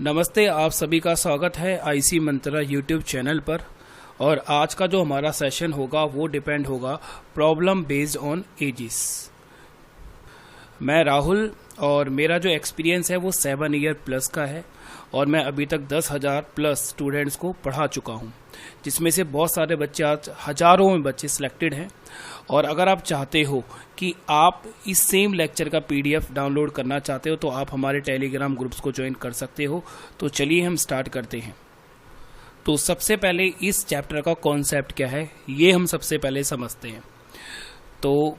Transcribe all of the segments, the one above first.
नमस्ते, आप सभी का स्वागत है आईसी मंत्रा यूट्यूब चैनल पर। और आज का जो हमारा सेशन होगा वो डिपेंड होगा प्रॉब्लम बेस्ड ऑन एजिस। मैं राहुल और मेरा जो एक्सपीरियंस है वो 7 ईयर प्लस का है और मैं अभी तक 10,000 प्लस स्टूडेंट्स को पढ़ा चुका हूँ, जिसमें से बहुत सारे बच्चे, आज हजारों में बच्चे सिलेक्टेड हैं। और अगर आप चाहते हो कि आप इस सेम लेक्चर का पीडीएफ डाउनलोड करना चाहते हो तो आप हमारे टेलीग्राम ग्रुप्स को ज्वाइन कर सकते हो। तो चलिए हम स्टार्ट करते हैं। तो सबसे पहले इस चैप्टर का कॉन्सेप्ट क्या है ये हम सबसे पहले समझते हैं। तो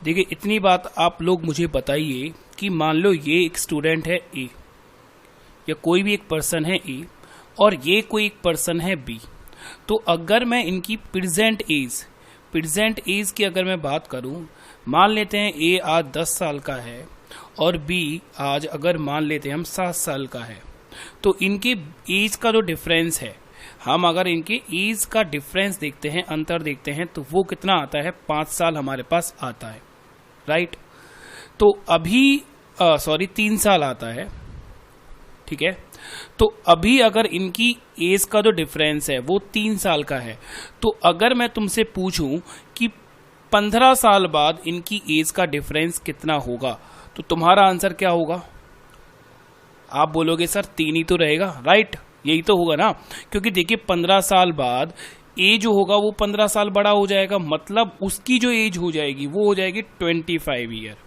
देखिए, इतनी बात आप लोग मुझे बताइए कि मान लो ये एक स्टूडेंट है ए, या कोई भी एक पर्सन है ए और ये कोई एक पर्सन है बी। तो अगर मैं इनकी प्रेजेंट एज की अगर मैं बात करूं, मान लेते हैं ए आज 10 साल का है और बी आज अगर मान लेते हैं हम 7 साल का है, तो इनके एज का जो डिफरेंस है, हम अगर इनके एज का डिफरेंस देखते हैं, अंतर देखते हैं, तो वो कितना आता है, 5 साल हमारे पास आता है, राइट। तो अभी 3 साल आता है, ठीक है। तो अभी अगर इनकी एज का जो डिफरेंस है वो 3 साल का है, तो अगर मैं तुमसे पूछूं कि 15 साल बाद इनकी एज का डिफरेंस कितना होगा, तो तुम्हारा आंसर क्या होगा? आप बोलोगे सर 3 ही तो रहेगा, राइट, यही तो होगा ना। क्योंकि देखिए 15 साल बाद ए जो होगा वो 15 साल बड़ा हो जाएगा, मतलब उसकी जो एज हो जाएगी वो हो जाएगी 25 ईयर।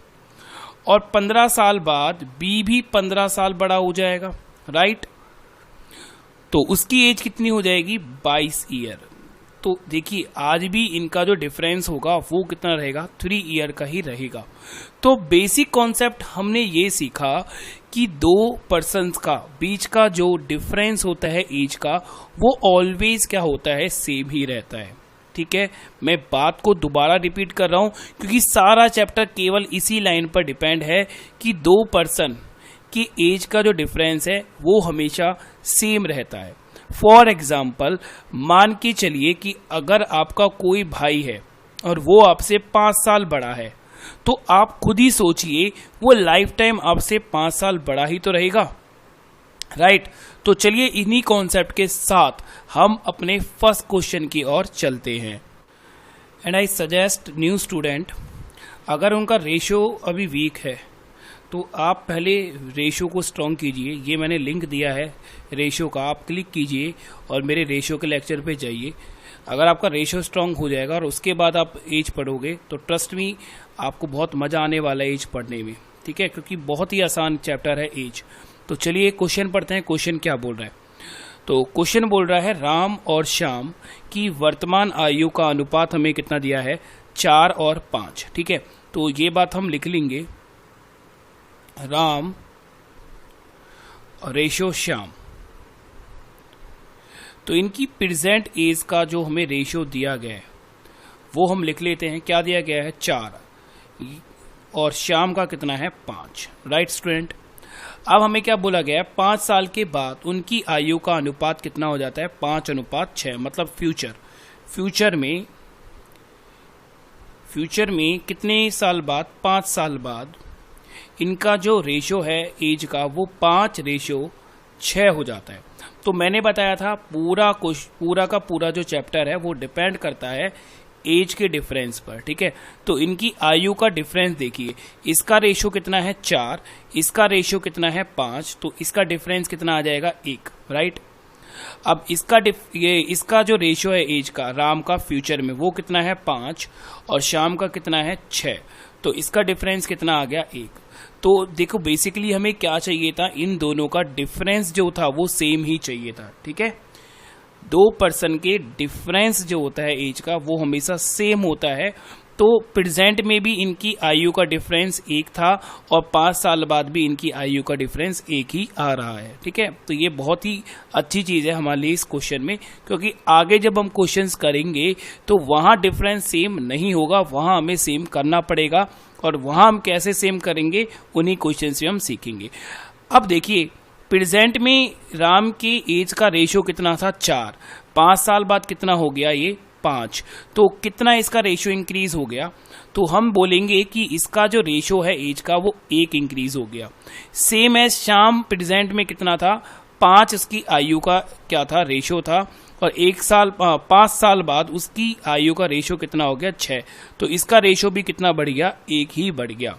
और 15 साल बाद बी भी 15 साल बड़ा हो जाएगा, राइट। तो उसकी एज कितनी हो जाएगी, 22 ईयर। तो देखिए आज भी इनका जो डिफरेंस होगा वो कितना रहेगा, 3 ईयर का ही रहेगा। तो बेसिक कॉन्सेप्ट हमने ये सीखा कि दो पर्सन्स का बीच का जो डिफरेंस होता है एज का, वो ऑलवेज क्या होता है, सेम ही रहता है, ठीक है। मैं बात को दोबारा रिपीट कर रहा हूं क्योंकि सारा चैप्टर केवल इसी लाइन पर डिपेंड है कि दो पर्सन की एज का जो डिफरेंस है वो हमेशा सेम रहता है। फॉर एग्जाम्पल, मान के चलिए कि अगर आपका कोई भाई है और वो आपसे 5 साल बड़ा है, तो आप खुद ही सोचिए वो लाइफ टाइम आपसे 5 साल बड़ा ही तो रहेगा, राइट। तो चलिए इन्हीं कॉन्सेप्ट के साथ हम अपने फर्स्ट क्वेश्चन की ओर चलते हैं। And I suggest new student, अगर उनका रेशियो अभी वीक है तो आप पहले रेशियो को स्ट्रॉन्ग कीजिए। ये मैंने लिंक दिया है रेशियो का, आप क्लिक कीजिए और मेरे रेशियो के लेक्चर पे जाइए। अगर आपका रेशियो स्ट्रॉन्ग हो जाएगा और उसके बाद आप एज पढ़ोगे तो ट्रस्ट मी आपको बहुत मज़ा आने वाला है एज पढ़ने में, ठीक है, क्योंकि बहुत ही आसान चैप्टर है एज। तो चलिए क्वेश्चन पढ़ते हैं। क्वेश्चन क्या बोल रहा है? तो क्वेश्चन बोल रहा है राम और श्याम की वर्तमान आयु का अनुपात हमें कितना दिया है, 4 और 5, ठीक है। तो ये बात हम लिख लेंगे, राम रेशो श्याम। तो इनकी प्रेजेंट एज का जो हमें रेशियो दिया गया है वो हम लिख लेते हैं। क्या दिया गया है, 4, और श्याम का कितना है, 5, राइट स्टूडेंट। अब हमें क्या बोला गया है, 5 साल के बाद उनकी आयु का अनुपात कितना हो जाता है, 5:6, मतलब फ्यूचर में कितने साल बाद, 5 साल बाद इनका जो रेशियो है एज का वो 5:6 हो जाता है। तो मैंने बताया था पूरा का पूरा जो चैप्टर है वो डिपेंड करता है एज के डिफरेंस पर, ठीक है। तो इनकी आयु का डिफरेंस देखिए, इसका रेशियो कितना है, 4, इसका रेशियो कितना है, 5, तो इसका डिफरेंस कितना आ जाएगा, 1, राइट। अब इसका जो रेशियो है एज का, राम का फ्यूचर में, वो कितना है, 5, और श्याम का कितना है, 6, तो इसका डिफरेंस कितना आ गया, 1। तो देखो बेसिकली हमें क्या चाहिए था, इन दोनों का डिफरेंस जो था वो सेम ही चाहिए था, ठीक है। दो पर्सन के डिफरेंस जो होता है एज का वो हमेशा सेम होता है। तो प्रेजेंट में भी इनकी आयु का डिफरेंस 1 था और 5 साल बाद भी इनकी आयु का डिफरेंस 1 ही आ रहा है, ठीक है। तो ये बहुत ही अच्छी चीज़ है हमारे लिए इस क्वेश्चन में, क्योंकि आगे जब हम क्वेश्चंस करेंगे तो वहाँ डिफरेंस सेम नहीं होगा, वहाँ हमें सेम करना पड़ेगा। और वहाँ हम कैसे सेम करेंगे उन्हीं क्वेश्चन से हम सीखेंगे। अब देखिए प्रेजेंट में राम की एज का रेशियो कितना था, 4, 5 साल बाद कितना हो गया, ये 5, तो कितना इसका रेशियो इंक्रीज हो गया? तो हम बोलेंगे कि इसका जो रेशियो है एज का वो 1 इंक्रीज हो गया। सेम एज श्याम प्रेजेंट में कितना था? 5 इसकी आयु का क्या था? रेशियो था। और 5 साल बाद उसकी आयु का रेशियो कितना हो गया? 6। तो इसका रेशियो भी कितना बढ़ गया? 1 ही बढ़ गया।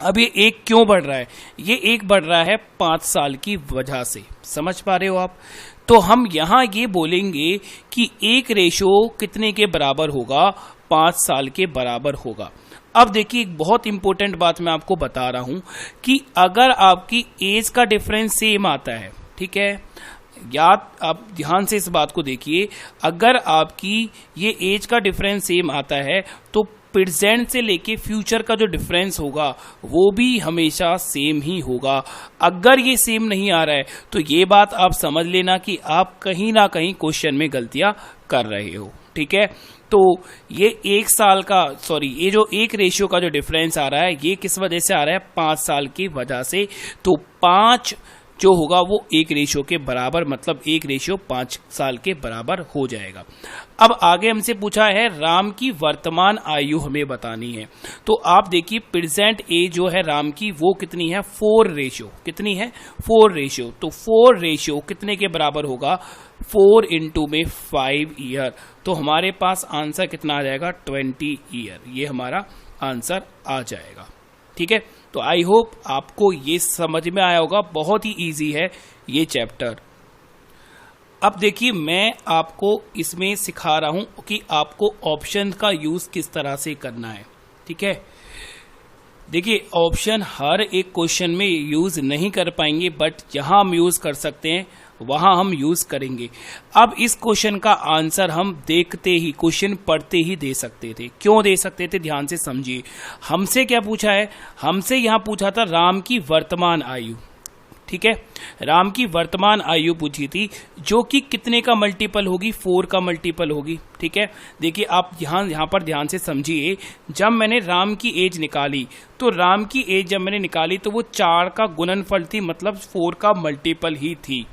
अब ये 1 क्यों बढ़ रहा है? ये 1 बढ़ रहा है 5 साल की वजह से। समझ पा रहे हो आप? तो हम यहां ये बोलेंगे कि 1 रेशियो कितने के बराबर होगा? 5 साल के बराबर होगा। अब देखिए, एक बहुत इंपॉर्टेंट बात मैं आपको बता रहा हूं कि अगर आपकी एज का डिफरेंस सेम आता है, ठीक है, याद आप ध्यान से इस बात को देखिए, अगर आपकी ये एज का डिफरेंस सेम आता है तो प्रेजेंट से लेके फ्यूचर का जो डिफरेंस होगा वो भी हमेशा सेम ही होगा। अगर ये सेम नहीं आ रहा है तो ये बात आप समझ लेना कि आप कहीं ना कहीं क्वेश्चन में गलतियां कर रहे हो, ठीक है। तो ये 1 साल का ये जो 1 रेशियो का जो डिफरेंस आ रहा है ये किस वजह से आ रहा है? 5 साल की वजह से। तो 5 जो होगा वो 1 रेशियो के बराबर, मतलब 1 रेशियो 5 साल के बराबर हो जाएगा। अब आगे हमसे पूछा है राम की वर्तमान आयु हमें बतानी है। तो आप देखिए, प्रेजेंट एज जो है राम की वो कितनी है? 4 रेशियो। कितनी है? 4 रेशियो। तो 4 रेशियो कितने के बराबर होगा? 4 इंटू में 5 ईयर। तो हमारे पास आंसर कितना आ जाएगा? 20 ईयर। ये हमारा आंसर आ जाएगा, ठीक है। तो आई होप आपको ये समझ में आया होगा। बहुत ही इजी है ये चैप्टर। अब देखिए, मैं आपको इसमें सिखा रहा हूं कि आपको ऑप्शन का यूज किस तरह से करना है, ठीक है। देखिए, ऑप्शन हर एक क्वेश्चन में यूज नहीं कर पाएंगे, बट जहां हम यूज कर सकते हैं वहां हम यूज करेंगे। अब इस क्वेश्चन का आंसर हम देखते ही, क्वेश्चन पढ़ते ही दे सकते थे। क्यों दे सकते थे? ध्यान से समझिए। हमसे क्या पूछा है? हमसे यहां पूछा था राम की वर्तमान आयु, ठीक है। राम की वर्तमान आयु पूछी थी, जो कि कितने का मल्टीपल होगी? 4 का मल्टीपल होगी, ठीक है। देखिए, आप यहां पर ध्यान से समझिए। जब मैंने राम की एज निकाली तो राम की एज जब मैंने निकाली तो वो 4 का गुणनफल थी, मतलब 4 का मल्टीपल ही थी,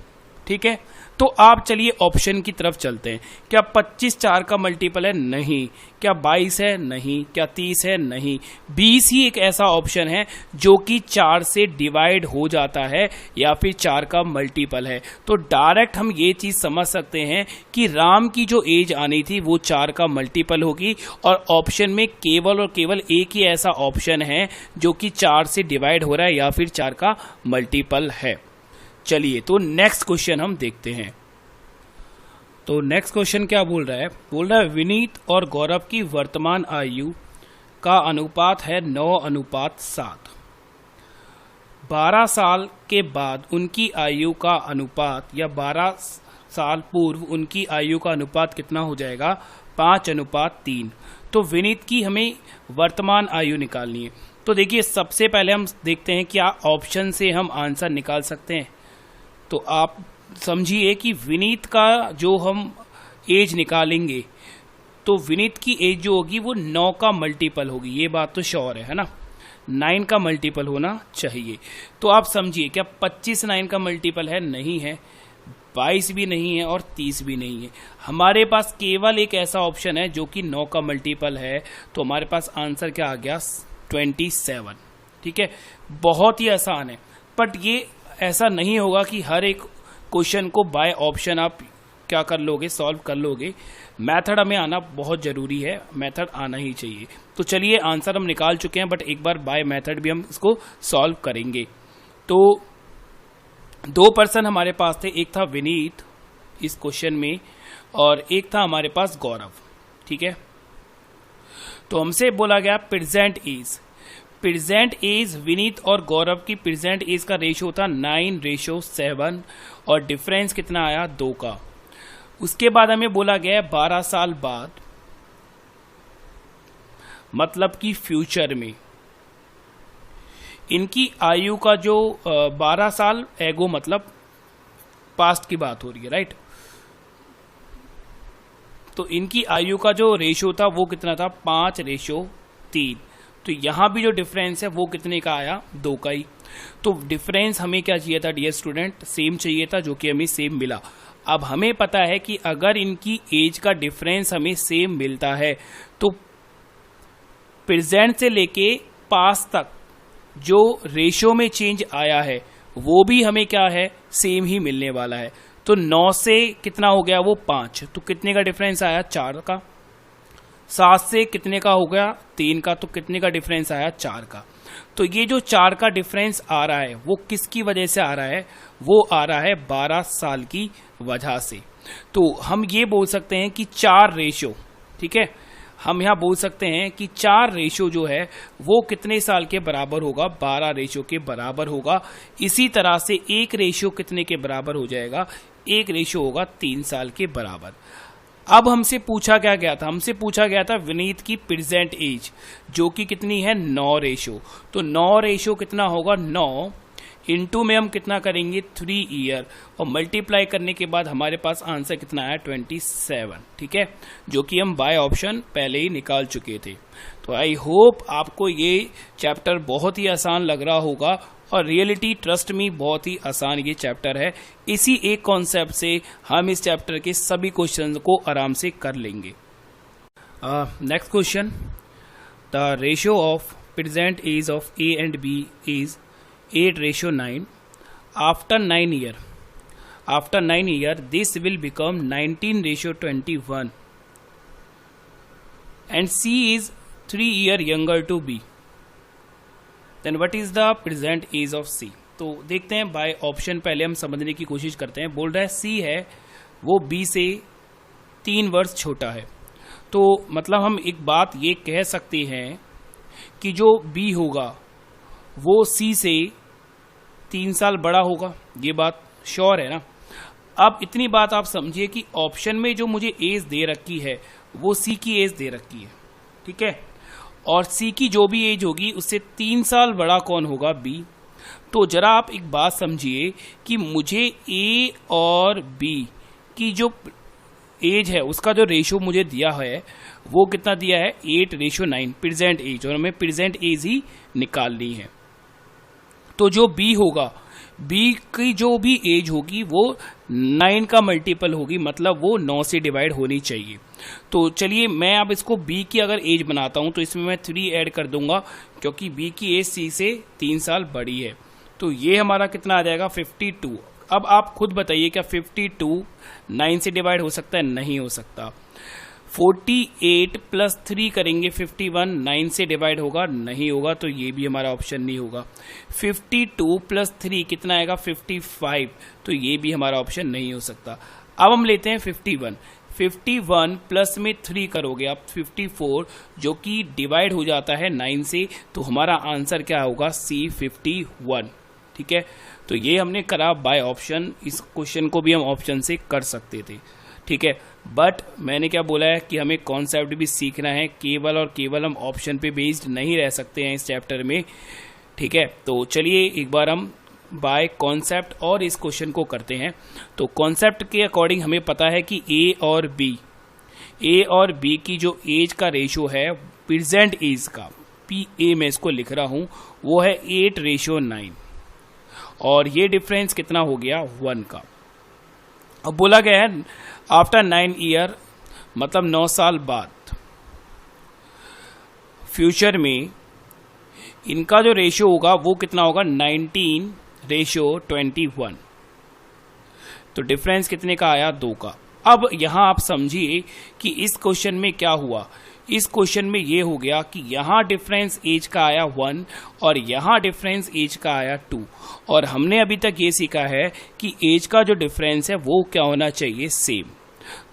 ठीक है। तो आप चलिए ऑप्शन की तरफ चलते हैं। क्या 25 4 का मल्टीपल है? नहीं। क्या 22 है? नहीं। क्या 30 है? नहीं। 20 ही एक ऐसा ऑप्शन है जो कि 4 से डिवाइड हो जाता है या फिर 4 का मल्टीपल है। तो डायरेक्ट हम ये चीज समझ सकते हैं कि राम की जो एज आनी थी वो 4 का मल्टीपल होगी, और ऑप्शन में केवल और केवल एक ही ऐसा ऑप्शन है जो कि 4 से डिवाइड हो रहा है या फिर 4 का मल्टीपल है। चलिए, तो नेक्स्ट क्वेश्चन हम देखते हैं। तो नेक्स्ट क्वेश्चन क्या बोल रहा है? बोल रहा है विनीत और गौरव की वर्तमान आयु का अनुपात है 9:7। 12 साल के बाद उनकी आयु का अनुपात, या 12 साल पूर्व उनकी आयु का अनुपात कितना हो जाएगा? 5:3। तो विनीत की हमें वर्तमान आयु निकालनी है। तो देखिए, सबसे पहले हम देखते हैं क्या ऑप्शन से हम आंसर निकाल सकते हैं। तो आप समझिए कि विनीत का जो हम एज निकालेंगे तो विनीत की एज जो होगी वो 9 का मल्टीपल होगी। ये बात तो श्योर है ना? 9 का मल्टीपल होना चाहिए। तो आप समझिए, क्या 25 9 का मल्टीपल है? नहीं है। 22 भी नहीं है और 30 भी नहीं है। हमारे पास केवल एक ऐसा ऑप्शन है जो कि 9 का मल्टीपल है। तो हमारे पास आंसर क्या आ गया? 27, ठीक है। बहुत ही आसान है, बट ये ऐसा नहीं होगा कि हर एक क्वेश्चन को बाय ऑप्शन आप क्या कर लोगे? सॉल्व कर लोगे। मेथड हमें आना बहुत जरूरी है, मेथड आना ही चाहिए। तो चलिए, आंसर हम निकाल चुके हैं, बट एक बार बाय मेथड भी हम इसको सॉल्व करेंगे। तो 2 पर्सन हमारे पास थे, एक था विनीत इस क्वेश्चन में और एक था हमारे पास गौरव, ठीक है। तो हमसे बोला गया present age. Present age Vineet और गौरव की प्रेजेंट एज का रेशियो था 9:7 और डिफरेंस कितना आया? 2 का। उसके बाद हमें बोला गया 12 साल बाद, मतलब कि फ्यूचर में इनकी आयु का जो 12 साल एगो, मतलब पास्ट की बात हो रही है, राइट। तो इनकी आयु का जो रेशियो था वो कितना था? 5:3। तो यहां भी जो डिफरेंस है वो कितने का आया? 2 का ही। तो डिफरेंस हमें क्या चाहिए था डियर स्टूडेंट? सेम चाहिए था, जो कि हमें सेम मिला। अब हमें पता है कि अगर इनकी एज का डिफरेंस हमें सेम मिलता है तो प्रेजेंट से लेके पास्ट तक जो रेशो में चेंज आया है वो भी हमें क्या है, सेम ही मिलने वाला है। तो 9 से कितना हो गया, वो 5, तो कितने का डिफरेंस आया, 4 का। 7 से कितने का हो गया, 3 का, तो कितने का डिफरेंस आया, 4 का। तो ये जो 4 का डिफरेंस आ रहा है वो किसकी वजह से आ रहा है, वो आ रहा है 12 साल की वजह से। तो हम ये बोल सकते हैं कि 4 रेशो, ठीक है, हम यहाँ बोल सकते हैं कि 4 रेशो जो है वो कितने साल के बराबर होगा, 12 रेशो के बराबर होगा। इसी तरह से 1 रेशो कितने के बराबर हो जाएगा, 1 रेशो होगा 3 साल के बराबर। अब हमसे पूछा क्या गया था, हमसे पूछा गया था विनीत की प्रेजेंट एज जो कि कितनी है, 9 रेशो। तो 9 रेशो कितना होगा, 9 इंटू में हम कितना करेंगे, 3 ईयर, और मल्टीप्लाई करने के बाद हमारे पास आंसर कितना आया, 27, ठीक है, जो कि हम बाय ऑप्शन पहले ही निकाल चुके थे। तो आई होप आपको ये चैप्टर बहुत ही आसान लग रहा होगा, और रियलिटी ट्रस्ट में बहुत ही आसान ये चैप्टर है। इसी एक कॉन्सेप्ट से हम इस चैप्टर के सभी क्वेश्चन को आराम से कर लेंगे। Next question, the ratio of present age of a and b is 8:9. After 9 year, this will become 19:21. And C is 3 year younger to B. Then what is the present age of C? तो देखते हैं by option, पहले हम समझने की कोशिश करते हैं। बोल रहा है C है वो B से 3 वर्ष छोटा है। तो मतलब हम एक बात ये कह सकते हैं कि जो B होगा वो C से 3 साल बड़ा होगा, ये बात श्योर है ना। अब इतनी बात आप समझिए कि ऑप्शन में जो मुझे एज दे रखी है वो सी की एज दे रखी है, ठीक है, और सी की जो भी एज होगी उससे 3 साल बड़ा कौन होगा, बी। तो जरा आप एक बात समझिए कि मुझे ए और बी की जो एज है उसका जो रेशो मुझे दिया है वो कितना दिया है, 8:9 प्रेजेंट एज, और हमें प्रेजेंट एज ही निकालनी है। तो जो बी होगा, बी की जो भी एज होगी वो 9 का मल्टीपल होगी, मतलब वो 9 से डिवाइड होनी चाहिए। तो चलिए मैं अब इसको बी की अगर एज बनाता हूं तो इसमें मैं 3 ऐड कर दूंगा, क्योंकि बी की एज सी से 3 साल बड़ी है। तो ये हमारा कितना आ जाएगा, 52। अब आप खुद बताइए क्या 52 9 से डिवाइड हो सकता है, नहीं हो सकता। 48 + 3 करेंगे 51, 9 से डिवाइड होगा, नहीं होगा, तो ये भी हमारा ऑप्शन नहीं होगा। 52 + 3 कितना आएगा, 55, तो ये भी हमारा ऑप्शन नहीं हो सकता। अब हम लेते हैं 51, 51 प्लस में 3 करोगे आप 54, जो कि डिवाइड हो जाता है 9 से, तो हमारा आंसर क्या होगा, C 51, ठीक है। तो ये हमने करा बाय ऑप्शन, इस क्वेश्चन को भी हम ऑप्शन से कर सकते थे, ठीक है। बट मैंने क्या बोला है कि हमें कॉन्सेप्ट भी सीखना है, केवल और केवल हम ऑप्शन पे बेस्ड नहीं रह सकते हैं इस चैप्टर में, ठीक है। तो चलिए एक बार हम बाय कॉन्सेप्ट और इस क्वेश्चन को करते हैं। तो कॉन्सेप्ट के अकॉर्डिंग हमें पता है कि ए और बी की जो एज का रेशो है, प्रेजेंट एज का, PA में इसको लिख रहा हूं, वो है 8:9, और ये डिफरेंस कितना हो गया, 1 का। अब बोला गया है आफ्टर 9 ईयर, मतलब 9 साल बाद फ्यूचर में इनका जो रेशियो होगा वो कितना होगा, 19:21। तो डिफरेंस कितने का आया, 2 का। अब यहां आप समझिए कि इस क्वेश्चन में क्या हुआ, इस क्वेश्चन में ये हो गया कि यहां डिफरेंस एज का आया 1 और यहां डिफरेंस एज का आया 2, और हमने अभी तक ये सीखा है कि एज का जो डिफरेंस है वो क्या होना चाहिए, सेम।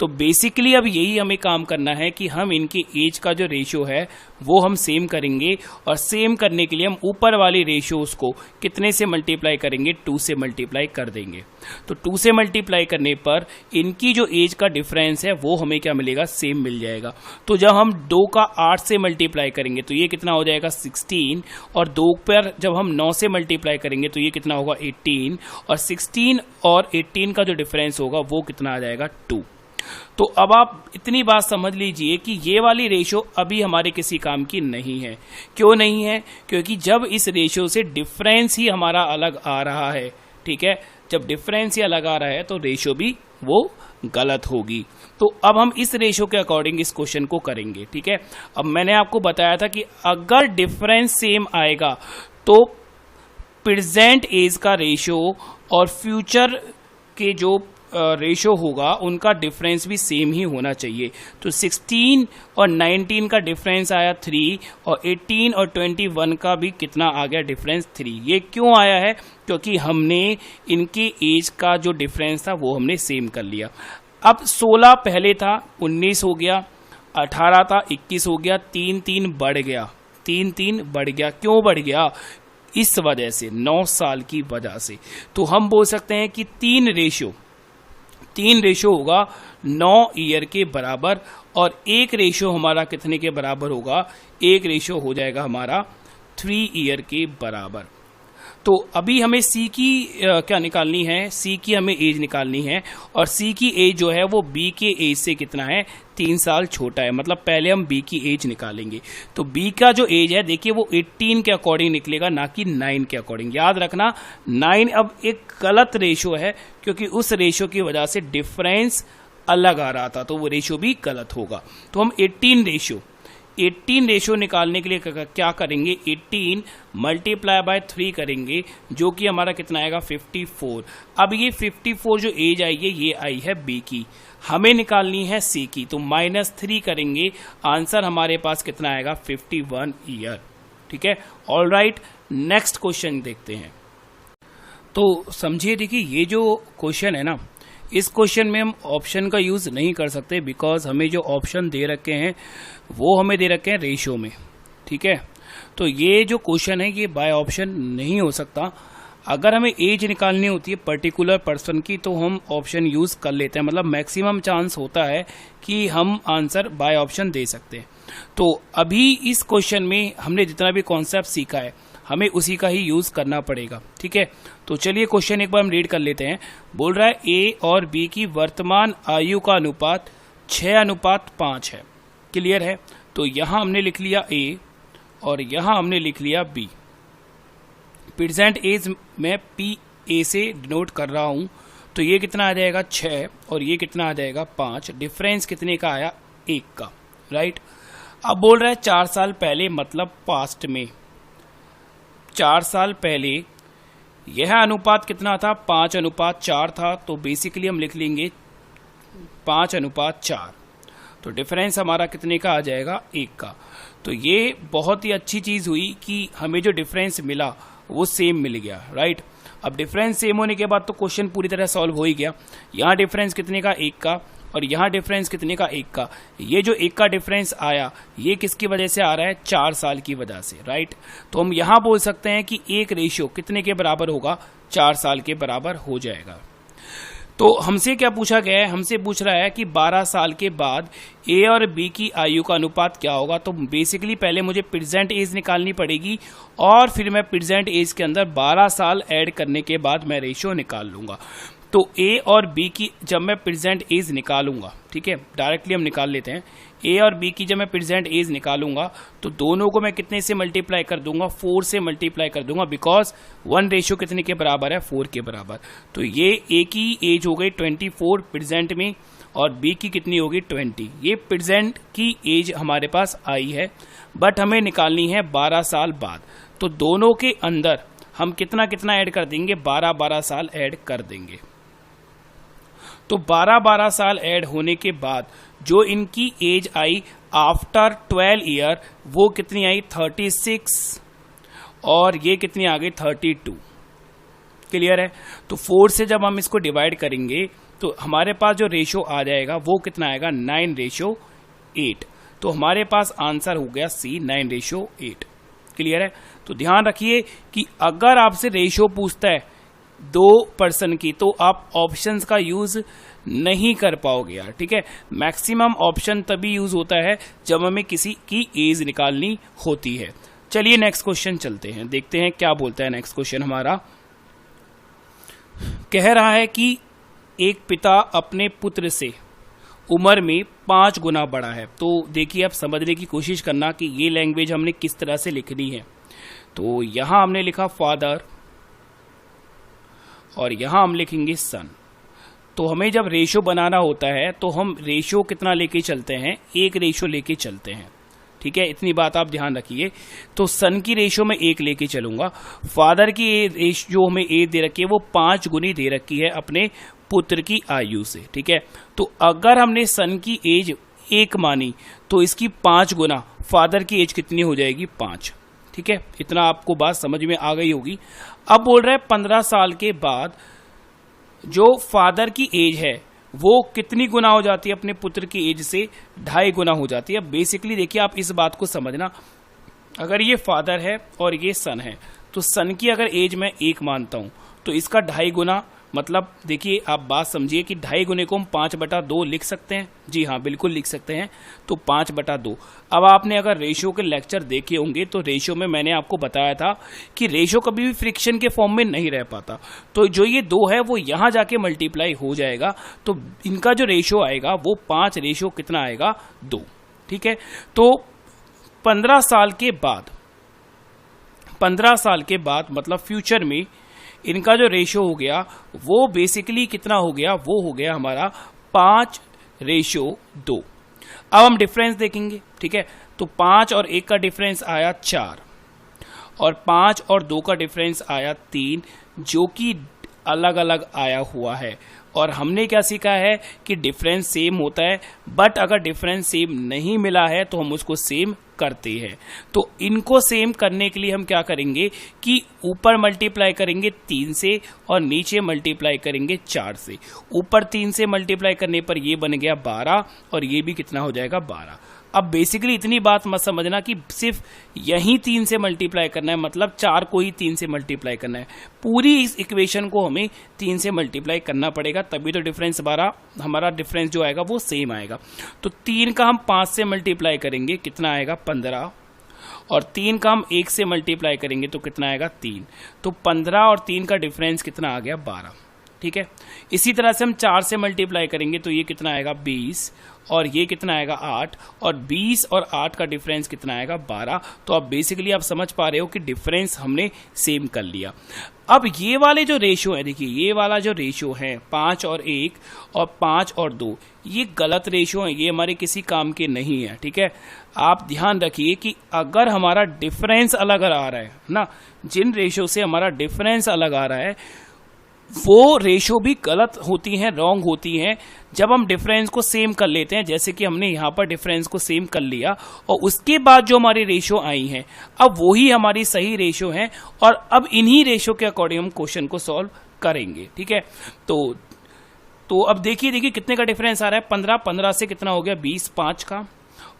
तो बेसिकली अब यही हमें काम करना है कि हम इनके एज का जो रेशियो है वो हम सेम करेंगे, और सेम करने के लिए हम ऊपर वाले रेशियोज को कितने से मल्टीप्लाई करेंगे, 2 से मल्टीप्लाई कर देंगे। तो 2 से मल्टीप्लाई करने पर इनकी जो एज का डिफरेंस है वो हमें क्या मिलेगा, सेम मिल जाएगा। तो जब हम 2 का 8 से मल्टीप्लाई करेंगे तो ये कितना हो जाएगा, 16, और 2 पर जब हम 9 से मल्टीप्लाई करेंगे तो ये कितना होगा, 18, और 16 और 18 का जो डिफरेंस होगा वो कितना आ जाएगा, 2। तो अब आप इतनी बात समझ लीजिए कि ये वाली रेशो अभी हमारे किसी काम की नहीं है। क्यों नहीं है, क्योंकि जब इस रेशो से डिफरेंस ही हमारा अलग आ रहा है, ठीक है, जब डिफरेंस ही अलग आ रहा है तो रेशो भी वो गलत होगी। तो अब हम इस रेशो के अकॉर्डिंग इस क्वेश्चन को करेंगे, ठीक है। अब मैंने आपको बताया था कि अगर डिफरेंस सेम आएगा तो प्रेजेंट एज का रेशो और फ्यूचर के जो रेशो होगा उनका डिफरेंस भी सेम ही होना चाहिए। तो 16 और 19 का डिफरेंस आया 3 और 18 और 21 का भी कितना आ गया डिफरेंस 3। ये क्यों आया है? क्योंकि हमने इनके एज का जो डिफरेंस था वो हमने सेम कर लिया। अब 16 पहले था 19 हो गया, 18 था 21 हो गया, 3 बढ़ गया, 3 बढ़ गया। क्यों बढ़ गया? इस वजह से 9 साल की वजह से। तो हम बोल सकते हैं कि तीन रेशो होगा 9 ईयर के बराबर और एक रेशो हमारा कितने के बराबर होगा? एक रेशो हो जाएगा हमारा 3 ईयर के बराबर। तो अभी हमें सी की क्या निकालनी है? सी की हमें एज निकालनी है और सी की एज जो है वो बी के एज से कितना है? 3 साल छोटा है। मतलब पहले हम बी की एज निकालेंगे। तो बी का जो एज है देखिए वो 18 के अकॉर्डिंग निकलेगा, ना कि 9 के अकॉर्डिंग। याद रखना 9 अब एक गलत रेशो है क्योंकि उस रेशो की वजह से डिफरेंस अलग आ रहा था, तो वो रेशो भी गलत होगा। तो हम 18 रेशो निकालने के लिए क्या करेंगे? 18 मल्टीप्लाई बाय 3 करेंगे, जो कि हमारा कितना आएगा? 54। अब ये 54 जो एज आई है ये आई है बी की, हमें निकालनी है सी की। तो -3 करेंगे, आंसर हमारे पास कितना आएगा? 51 ईयर। ठीक है, ऑल राइट। नेक्स्ट क्वेश्चन देखते हैं। तो समझिए, देखिए ये जो क्वेश्चन है ना, इस क्वेश्चन में हम ऑप्शन का यूज नहीं कर सकते बिकॉज हमें जो ऑप्शन दे रखे हैं वो हमें दे रखे हैं रेशो में। ठीक है, तो ये जो क्वेश्चन है ये बाय ऑप्शन नहीं हो सकता। अगर हमें एज निकालनी होती है पर्टिकुलर पर्सन की तो हम ऑप्शन यूज कर लेते हैं, मतलब मैक्सिमम चांस होता है कि हम आंसर बाय ऑप्शन दे सकते हैं। तो अभी इस क्वेश्चन में हमने जितना भी कॉन्सेप्ट सीखा है हमें उसी का ही यूज करना पड़ेगा। ठीक है, तो चलिए क्वेश्चन एक बार हम रीड कर लेते हैं। बोल रहा है ए और बी की वर्तमान आयु का अनुपात 6:5 है। क्लियर है? तो यहां हमने लिख लिया ए और यहां हमने लिख लिया बी। प्रेजेंट एज में पी ए से डिनोट कर रहा हूं, तो ये कितना आ जाएगा? 6 और ये कितना आ जाएगा? 5। डिफरेंस कितने का आया? 1 का। राइट। अब बोल रहा है 4 साल पहले, मतलब पास्ट में 4 साल पहले यह अनुपात कितना था? 5:4 था। तो बेसिकली हम लिख लेंगे 5:4। तो डिफरेंस हमारा कितने का आ जाएगा? 1 का। तो ये बहुत ही अच्छी चीज हुई कि हमें जो डिफरेंस मिला वो सेम मिल गया। राइट। अब डिफरेंस सेम होने के बाद तो क्वेश्चन पूरी तरह सॉल्व हो ही गया। यहाँ डिफरेंस कितने का? 1 का और यहाँ डिफरेंस कितने का? 1 का। ये जो 1 का डिफरेंस आया ये किसकी वजह से आ रहा है? 4 साल की वजह से। राइट। तो हम यहाँ बोल सकते हैं कि एक रेशियो कितने के बराबर होगा? 4 साल के बराबर हो जाएगा। तो हमसे क्या पूछा गया है? हमसे पूछ रहा है कि 12 साल के बाद ए और बी की आयु का अनुपात क्या होगा। तो बेसिकली पहले मुझे प्रेजेंट एज निकालनी पड़ेगी और फिर मैं प्रेजेंट एज के अंदर 12 साल ऐड करने के बाद मैं रेशियो निकाल लूंगा। तो ए और बी की जब मैं प्रेजेंट एज निकालूंगा, ठीक है, डायरेक्टली हम निकाल लेते हैं। ए और बी की जब मैं प्रेजेंट एज निकालूंगा तो दोनों को मैं कितने से मल्टीप्लाई कर दूंगा? 4 से मल्टीप्लाई कर दूंगा, बिकॉज 1 रेशियो कितने के बराबर है? 4 के बराबर। तो ये ए की एज हो गई 24 प्रेजेंट में और बी की कितनी होगी? 20। ये प्रेजेंट की एज हमारे पास आई है, बट हमें निकालनी है 12 साल बाद। तो दोनों के अंदर हम कितना कितना ऐड कर देंगे? 12 साल ऐड कर देंगे। तो 12 साल ऐड होने के बाद जो इनकी एज आई आफ्टर 12 ईयर वो कितनी आई? 36 और ये कितनी आ गई? 32। क्लियर है? तो 4 से जब हम इसको डिवाइड करेंगे तो हमारे पास जो रेशो आ जाएगा वो कितना आएगा? 9:8। तो हमारे पास आंसर हो गया सी, 9:8। क्लियर है? तो ध्यान रखिए कि अगर आपसे रेशो पूछता है 2 पर्सन की तो आप ऑप्शंस का यूज नहीं कर पाओगे यार। ठीक है, मैक्सिमम ऑप्शन तभी यूज होता है जब हमें किसी की एज निकालनी होती है। चलिए नेक्स्ट क्वेश्चन चलते हैं, देखते हैं क्या बोलता है नेक्स्ट क्वेश्चन हमारा। कह रहा है कि एक पिता अपने पुत्र से उम्र में 5 गुना बड़ा है। तो देखिए, आप समझने की कोशिश करना कि ये लैंग्वेज हमने किस तरह से लिखनी है। तो यहां हमने लिखा फादर और यहां हम लिखेंगे सन। तो हमें जब रेशो बनाना होता है तो हम रेशो कितना लेके चलते हैं, 1 रेशो लेके चलते हैं। ठीक है, इतनी बात आप ध्यान रखिए। तो सन की रेशो में 1 लेके चलूंगा। फादर की जो हमें एज दे रखी है वो 5 गुनी दे रखी है अपने पुत्र की आयु से। ठीक है, तो अगर हमने सन की एज 1 मानी तो इसकी 5 गुना फादर की एज कितनी हो जाएगी, 5। ठीक है, इतना आपको बात समझ में आ गई होगी। अब बोल रहा है 15 साल के बाद जो फादर की एज है वो कितनी गुना हो जाती है अपने पुत्र की एज से, 2.5 गुना हो जाती है। बेसिकली देखिए आप इस बात को समझना, अगर ये फादर है और ये सन है तो सन की अगर एज मैं 1 मानता हूं तो इसका 2.5 गुना, मतलब देखिए आप बात समझिए कि 2.5 गुने को हम 5/2 लिख सकते हैं। जी हाँ, बिल्कुल लिख सकते हैं। तो 5/2। अब आपने अगर रेशियो के लेक्चर देखे होंगे तो रेशियो में मैंने आपको बताया था कि रेशियो कभी भी फ्रिक्शन के फॉर्म में नहीं रह पाता। तो जो ये 2 है वो यहां जाके मल्टीप्लाई हो जाएगा, तो इनका जो रेशियो आएगा वो 5 रेशियो कितना आएगा, 2। ठीक है, तो 15 साल के बाद, 15 साल के बाद मतलब फ्यूचर में इनका जो रेशियो हो गया वो बेसिकली कितना हो गया, वो हो गया हमारा 5:2। अब हम डिफरेंस देखेंगे। ठीक है, तो 5 और 1 का डिफरेंस आया 4 और 5 और 2 का डिफरेंस आया 3, जो कि अलग अलग आया हुआ है। और हमने क्या सीखा है कि डिफरेंस सेम होता है, बट अगर डिफरेंस सेम नहीं मिला है तो हम उसको सेम करते हैं। तो इनको सेम करने के लिए हम क्या करेंगे कि ऊपर मल्टीप्लाई करेंगे 3 से और नीचे मल्टीप्लाई करेंगे 4 से। ऊपर 3 से मल्टीप्लाई करने पर ये बन गया 12 और ये भी कितना हो जाएगा, 12। अब बेसिकली इतनी बात मत समझना कि सिर्फ यही 3 से मल्टीप्लाई करना है, मतलब 4 को ही 3 से मल्टीप्लाई करना है। पूरी इस इक्वेशन को हमें 3 से मल्टीप्लाई करना पड़ेगा, तभी तो डिफरेंस हमारा डिफरेंस जो आएगा वो सेम आएगा। तो 3 का हम 5 से मल्टीप्लाई करेंगे, कितना आएगा, 15। और 3 का हम 1 से मल्टीप्लाई करेंगे तो कितना आएगा, 3। तो 15 और 3 का डिफरेंस कितना आ गया, 12। ठीक है, इसी तरह से हम 4 से मल्टीप्लाई करेंगे तो ये कितना आएगा, 20। और ये कितना आएगा, 8। और 20 और 8 का डिफरेंस कितना आएगा, 12। तो अब बेसिकली आप समझ पा रहे हो कि डिफरेंस हमने सेम कर लिया। अब ये वाले जो रेशियो है, देखिए ये वाला जो रेशियो है 5 और 1 और 5 और 2, ये गलत रेशियो है, ये हमारे किसी काम के नहीं है। ठीक है, आप ध्यान रखिए कि अगर हमारा डिफरेंस अलग आ रहा है ना, जिन रेशियो से हमारा डिफरेंस अलग आ रहा है वो रेशो भी गलत होती हैं, रॉन्ग होती हैं जब हम डिफरेंस को सेम कर लेते हैं। जैसे कि हमने यहाँ पर डिफरेंस को सेम कर लिया और उसके बाद जो हमारी रेशो आई हैं अब वही हमारी सही रेशो हैं और अब इन्हीं रेशो के अकॉर्डिंग हम क्वेश्चन को सॉल्व करेंगे। ठीक है, तो अब देखिए कितने का डिफरेंस आ रहा है, 15 से कितना हो गया, 20, 5 का,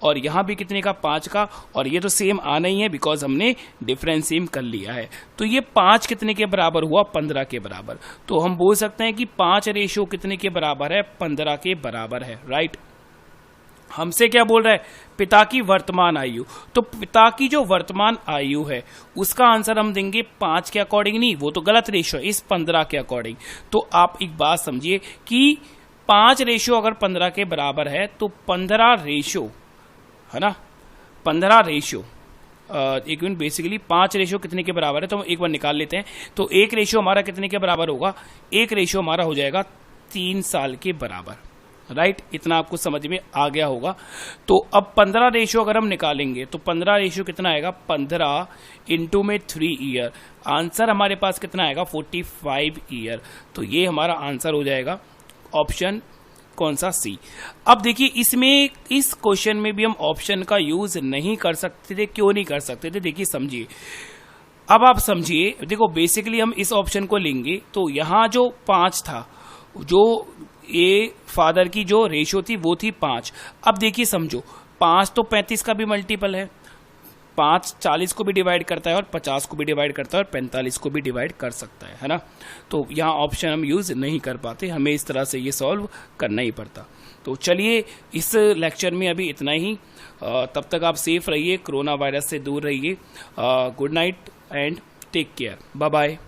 और यहां भी कितने का, 5 का। और ये तो सेम आना ही है बिकॉज हमने डिफरेंस सेम कर लिया है। तो ये 5 कितने के बराबर हुआ, 15 के बराबर। तो हम बोल सकते हैं कि 5 रेशो कितने के बराबर है, 15 के बराबर है। राइट, हमसे क्या बोल रहा है, पिता की वर्तमान आयु। तो पिता की जो वर्तमान आयु है उसका आंसर हम देंगे 5 के अकॉर्डिंग, नहीं वो तो गलत रेशो है, इस 15 के अकॉर्डिंग। तो आप एक बात समझिए कि 5 रेशो अगर 15 के बराबर है तो 15 रेशो है ना, 15 रेशियो, एक मिनट, बेसिकली 5 रेशियो कितने के बराबर है तो हम एक बार निकाल लेते हैं। तो 1 रेशियो हमारा कितने के बराबर होगा, 1 रेशियो हमारा हो जाएगा 3 साल के बराबर। राइट, इतना आपको समझ में आ गया होगा। तो अब 15 रेशियो अगर हम निकालेंगे तो 15 रेशियो कितना आएगा, 15 इंटू में 3 ईयर, आंसर हमारे पास कितना आएगा, 45 ईयर। तो ये हमारा आंसर हो जाएगा ऑप्शन कौन सा, सी। अब देखिए इसमें, इस क्वेश्चन में भी हम ऑप्शन का यूज नहीं कर सकते थे। क्यों नहीं कर सकते थे, देखिए समझिए, अब आप समझिए, देखो बेसिकली हम इस ऑप्शन को लेंगे तो यहां जो 5 था, जो ये फादर की जो रेशियो थी वो थी 5। अब देखिए समझो, 5 तो 35 का भी मल्टीपल है, 5 40 को भी डिवाइड करता है और 50 को भी डिवाइड करता है और 45 को भी डिवाइड कर सकता है ना। तो यहाँ ऑप्शन हम यूज नहीं कर पाते, हमें इस तरह से ये सॉल्व करना ही पड़ता। तो चलिए इस लेक्चर में अभी इतना ही, तब तक आप सेफ रहिए, कोरोना वायरस से दूर रहिए। Good night and take care, bye bye.